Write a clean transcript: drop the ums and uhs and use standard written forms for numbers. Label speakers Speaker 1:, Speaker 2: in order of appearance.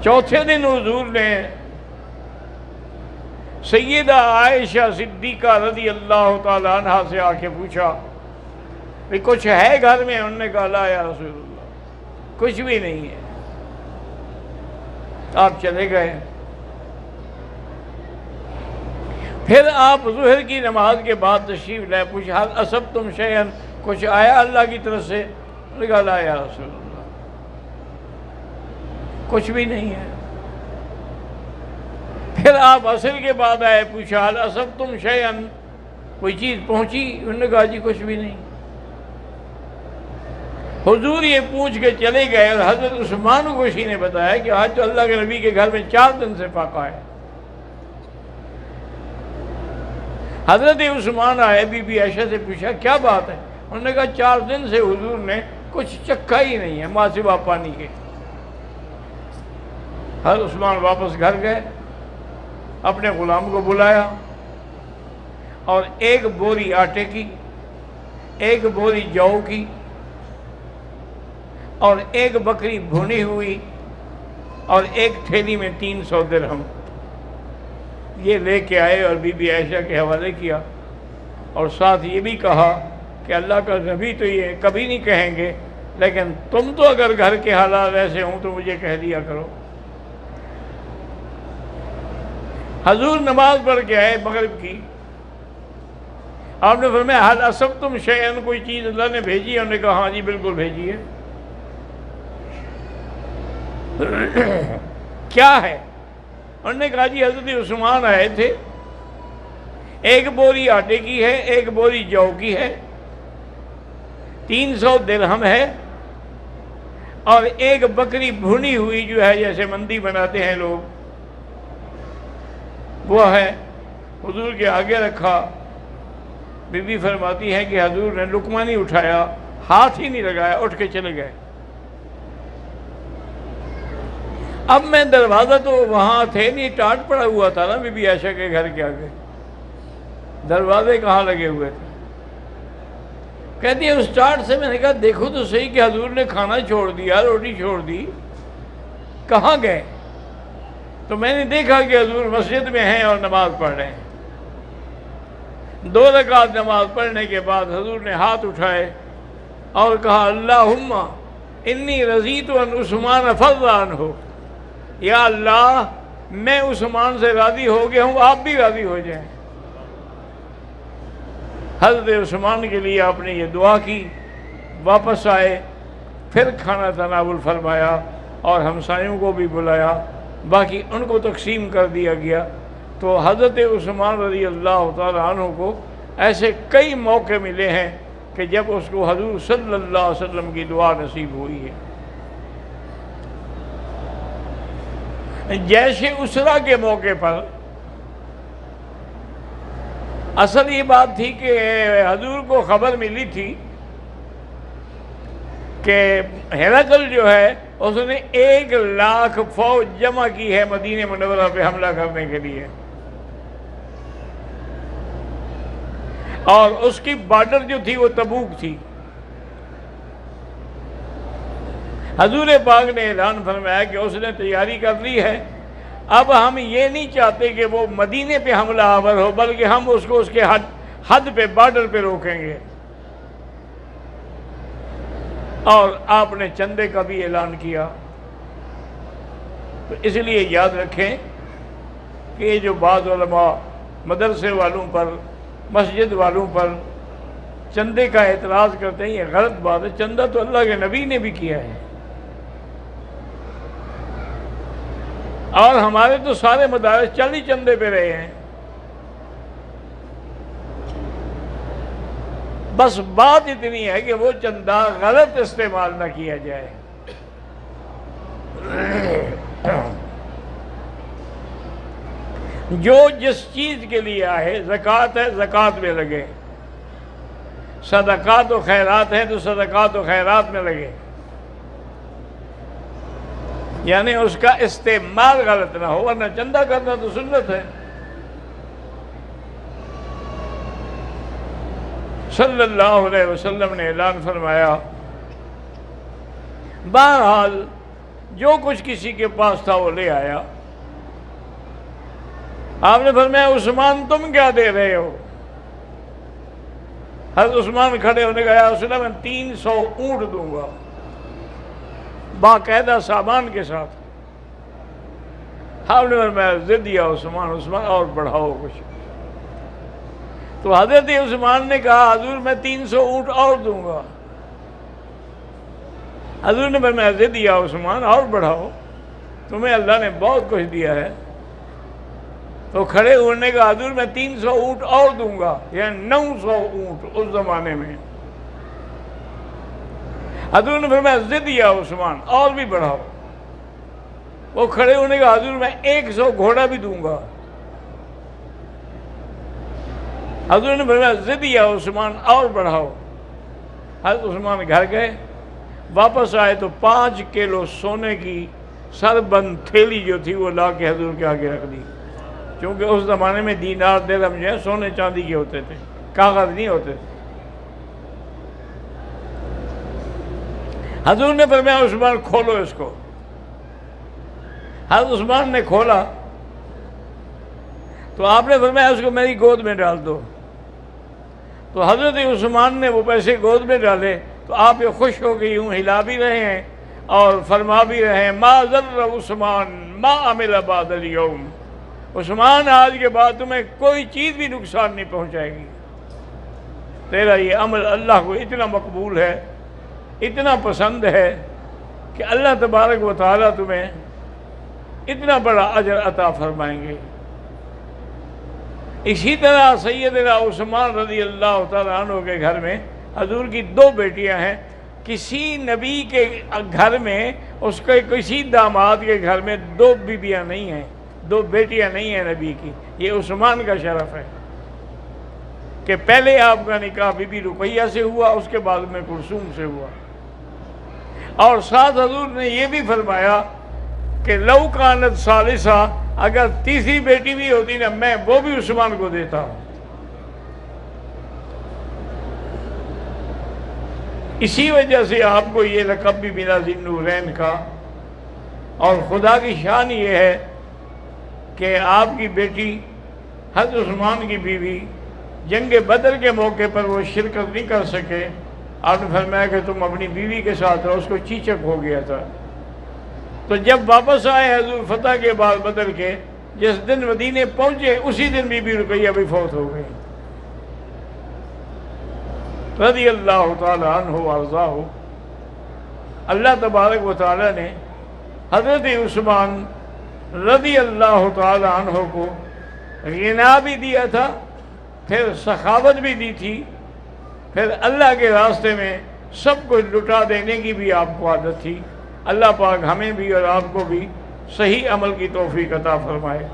Speaker 1: چوتھے دن حضور نے سیدہ عائشہ صدیقہ رضی اللہ تعالی عنہا سے آ کے پوچھا کہ کچھ ہے گھر میں؟ انہوں نے کہا لا یا رسول اللہ کچھ بھی نہیں ہے۔ آپ چلے گئے۔ پھر آپ ظہر کی نماز کے بعد تشریف لائے، پوچھا حل اصبتم شیئا، کچھ آیا اللہ کی طرف سے؟ انہوں نے کہا لا یا رسول اللہ کچھ بھی نہیں ہے۔ پھر آپ عصر کے بعد آئے، پوچھا حل اصبتم شیئا، کوئی چیز پہنچی؟ انہوں نے کہا جی کچھ بھی نہیں۔ حضور یہ پوچھ کے چلے گئے، اور حضرت عثمان کو کسی نے بتایا کہ آج تو اللہ کے نبی کے گھر میں 4 دن سے فاقہ ہے۔ حضرت عثمان آئے، بی بی عائشہ سے پوچھا کیا بات ہے؟ انہوں نے کہا 4 دن سے حضور نے کچھ چکھا ہی نہیں ہے ماں سوا پانی کے۔ حضرت عثمان واپس گھر گئے، اپنے غلام کو بلایا اور 1 بوری آٹے کی، 1 بوری جو کی اور 1 بکری بھونی ہوئی اور 1 تھیلی میں 300 درہم یہ لے کے آئے اور بی بی عائشہ کے حوالے کیا، اور ساتھ یہ بھی کہا کہ اللہ کا نبی تو یہ کبھی نہیں کہیں گے، لیکن تم تو اگر گھر کے حالات ایسے ہوں تو مجھے کہہ دیا کرو۔ حضور نماز پڑھ کے آئے مغرب کی، آپ نے فرمایا حل اصبتم شیئا، کوئی چیز اللہ نے بھیجی ہے؟ انہوں نے کہا ہاں جی بالکل بھیجی ہے۔ کیا ہے؟ انہوں نے کہا جی حضرت عثمان آئے تھے، 1 بوری آٹے کی ہے، 1 بوری جو کی ہے، 300 درہم ہے، اور 1 بکری بھونی ہوئی جو ہے جیسے مندی بناتے ہیں لوگ وہ ہے۔ حضور کے آگے رکھا۔ بی بی فرماتی ہے کہ حضور نے لقمہ نہیں اٹھایا، ہاتھ ہی نہیں لگایا، اٹھ کے چلے گئے۔ اب میں دروازہ تو وہاں تھے نہیں، ٹاٹ پڑا ہوا تھا نا بی بی عائشہ کے گھر کے آگے، دروازے کہاں لگے ہوئے تھے؟ کہتی ہے اس ٹاٹ سے میں نے کہا دیکھو تو صحیح کہ حضور نے کھانا چھوڑ دیا، روٹی چھوڑ دی، کہاں گئے؟ تو میں نے دیکھا کہ حضور مسجد میں ہیں اور نماز پڑھ رہے ہیں۔ 2 رکعت نماز پڑھنے کے بعد حضور نے ہاتھ اٹھائے اور کہا اللہم انی رضیت ان عثمان فرض عنہ، یا اللہ میں عثمان سے راضی ہو گیا ہوں، آپ بھی راضی ہو جائیں۔ حضرت عثمان کے لیے آپ نے یہ دعا کی، واپس آئے، پھر کھانا تناول فرمایا اور ہمسایوں کو بھی بلایا، باقی ان کو تقسیم کر دیا گیا۔ تو حضرت عثمان رضی اللہ تعالیٰ عنہ کو ایسے کئی موقع ملے ہیں کہ جب اس کو حضور صلی اللہ علیہ وسلم کی دعا نصیب ہوئی ہے۔ جیش اسرا کے موقع پر اصل یہ بات تھی کہ حضور کو خبر ملی تھی کہ ہرقل جو ہے اس نے 1,00,000 فوج جمع کی ہے مدینہ منورہ پہ حملہ کرنے کے لیے، اور اس کی بارڈر جو تھی وہ تبوک تھی۔ حضور پاک نے اعلان فرمایا کہ اس نے تیاری کر لی ہے، اب ہم یہ نہیں چاہتے کہ وہ مدینے پہ حملہ آور ہو، بلکہ ہم اس کو اس کے حد پہ، بارڈر پہ روکیں گے۔ اور آپ نے چندے کا بھی اعلان کیا۔ تو اس لیے یاد رکھیں کہ یہ جو بعض علماء مدرسے والوں پر، مسجد والوں پر چندے کا اعتراض کرتے ہیں، یہ غلط بات ہے۔ چندہ تو اللہ کے نبی نے بھی کیا ہے، اور ہمارے تو سارے مدارس چل ہی چندے پہ رہے ہیں۔ بس بات اتنی ہے کہ وہ چندہ غلط استعمال نہ کیا جائے۔ جو جس چیز کے لیے آئے، زکوٰۃ ہے زکوٰۃ میں لگے، صدقات و خیرات ہیں تو صدقات و خیرات میں لگے، یعنی اس کا استعمال غلط نہ ہو، ورنہ چندہ کرنا تو سنت ہے۔ صلی اللہ علیہ وسلم نے اعلان فرمایا، بہرحال جو کچھ کسی کے پاس تھا وہ لے آیا۔ آپ نے فرمایا عثمان تم کیا دے رہے ہو؟ حضرت عثمان کھڑے ہونے کا، یا رسول اللہ میں 300 اونٹ دوں گا باقاعدہ سامان کے ساتھ۔ آپ نے فرمایا ضد دیا عثمان اور بڑھاؤ کچھ۔ تو حضرت عثمان نے کہا حضور میں 300 اونٹ اور دوں گا۔ حضور نے فرمایا ضد دیا عثمان اور بڑھاؤ، تمہیں اللہ نے بہت کچھ دیا ہے۔ تو کھڑے ہونے کا حضور میں 300 اونٹ اور دوں گا، یعنی 900 اونٹ اس زمانے میں۔ حضور نے فرمایا ضد دیا عثمان اور بھی بڑھاؤ۔ وہ کھڑے ہونے کا حضور میں 100 گھوڑا بھی دوں گا۔ حضور نے فرمایا ضد دیا عثمان اور بڑھاؤ۔ حضرت عثمان گھر گئے، واپس آئے تو 5 کلو سونے کی سربند تھیلی جو تھی وہ لا کے حضور کے آگے رکھ دی، کیونکہ اس زمانے میں دینار درہم جو ہے سونے چاندی کے ہوتے تھے، کاغذ نہیں ہوتے تھے۔ حضور نے فرمایا عثمان کھولو اس کو۔ حضرت عثمان نے کھولا تو آپ نے فرمایا اس کو میری گود میں ڈال دو۔ تو حضرت عثمان نے وہ پیسے گود میں ڈالے تو آپ یہ خوش ہو کے یوں ہلا بھی رہے ہیں اور فرما بھی رہے ہیں ما ضر عثمان ما عمل بعد اليوم، عثمان آج کے بعد تمہیں کوئی چیز بھی نقصان نہیں پہنچائے گی، تیرا یہ عمل اللہ کو اتنا مقبول ہے، اتنا پسند ہے کہ اللہ تبارک و تعالیٰ تمہیں اتنا بڑا اجر عطا فرمائیں گے۔ اسی طرح سیدنا عثمان رضی اللہ تعالیٰ عنہ کے گھر میں حضور کی 2 بیٹیاں ہیں۔ کسی نبی کے گھر میں اس کے کسی داماد کے گھر میں 2 بیویاں نہیں ہیں، 2 بیٹیاں نہیں ہیں نبی کی۔ یہ عثمان کا شرف ہے کہ پہلے آپ کا نکاح بی بی رقیہ سے ہوا، اس کے بعد میں کلثوم سے ہوا۔ اور ساتھ حضور نے یہ بھی فرمایا کہ لو کانت ثالثہ، اگر تیسری بیٹی بھی ہوتی نا میں وہ بھی عثمان کو دیتا ہوں۔ اسی وجہ سے آپ کو یہ لقب بھی ملا ذی النورین کا۔ اور خدا کی شان یہ ہے کہ آپ کی بیٹی حضرت عثمان کی بیوی جنگ بدر کے موقع پر وہ شرکت نہیں کر سکے۔ آپ نے فرمایا کہ تم اپنی بیوی کے ساتھ رہو، اس کو چیچک ہو گیا تھا۔ تو جب واپس آئے حضور فتح کے بعد بدر کے، جس دن مدینے پہنچے اسی دن بی بی رقیہ بھی فوت ہو گئی رضی اللہ تعالی عنہ وارضاہ۔ اللہ تبارک و تعالی نے حضرت عثمان رضی اللہ تعالی عنہ کو غنا بھی دیا تھا، پھر سخاوت بھی دی تھی، پھر اللہ کے راستے میں سب کچھ لٹا دینے کی بھی آپ کو عادت تھی۔ اللہ پاک ہمیں بھی اور آپ کو بھی صحیح عمل کی توفیق عطا فرمائے۔